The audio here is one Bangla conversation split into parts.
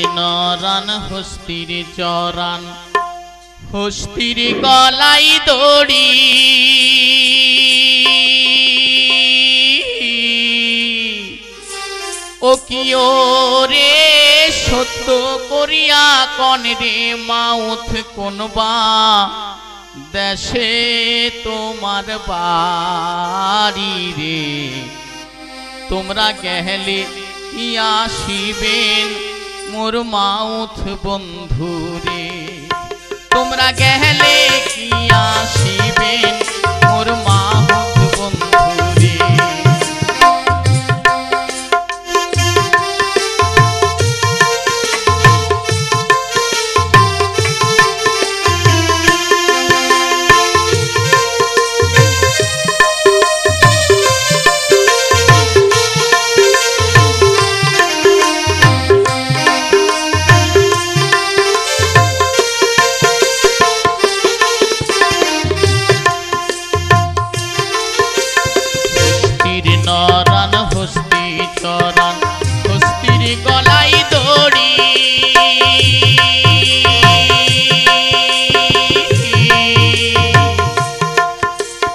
নরান হস্তির চরান হস্তির গলাই দড়ি ও কিও রে সত্য করিয়া কন রে মাউথ কোনবা দেশে তোমার বাড়ি রে তোমরা গেলে কি আসিবেন মোর মাউথ বন্ধু রে তোমরা গেলে কি আসিবেন মোর মাউথ বন্ধু রে নরান হস্তি চরান হস্তির গলাই দড়ি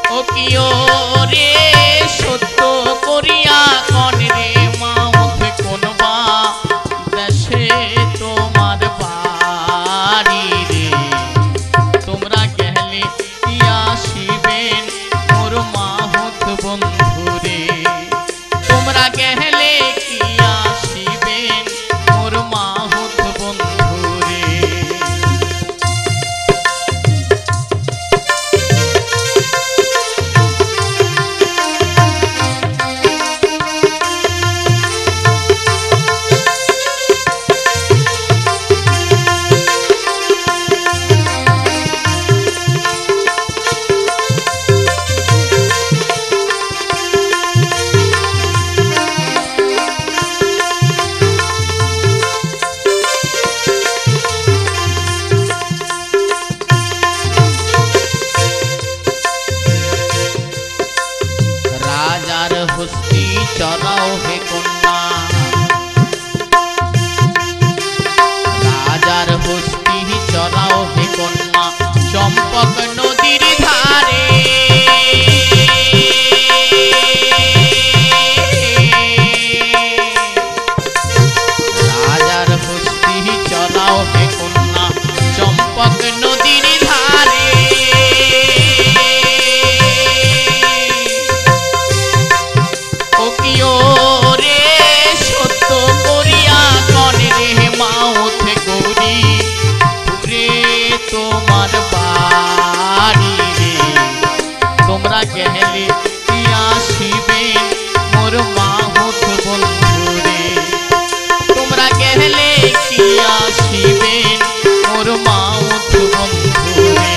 ও কিও রে সত্য করিয়া কন রে মাউথ কোনবা দেশে তোমার বাড়ি রে তোমরা গেলে কি আসিবেন মোর মাহুত বন্ধু রে তোমরা গেলে কি আসিবেন মোর মাহুত বন্ধু রে হস্তি চরাও হে কন্যা রাজার হস্তি চরাও হে কন্যা চম্পক নদীর ধারে রাজার হস্তি চরাও হে কন্যা চম্পক নদীর ধারে রে সত্য করিয়া কন রে মাউথ গৌরী রে তোমার বাড়ি রে তোমরা গেলে কি আসিবেন মোর মাহুত বন্ধু রে তোমরা গেলে কি আসিবেন মোর মাউথ বন্ধু রে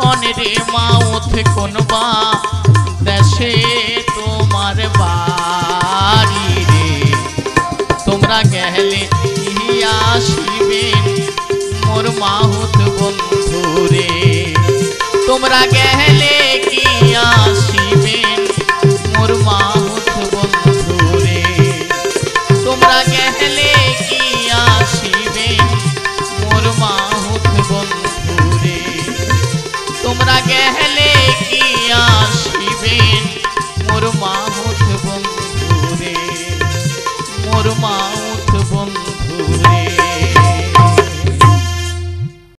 কন রে মাউথ কোনবা দেশে তোমার বাড়ি রে তোমরা গেলে আসিবেন মোর মাহুত বন্ধু রে তোমরা গেলে কি আসিবেন মোর মাহুত বন্ধু রে তোমরা গেলে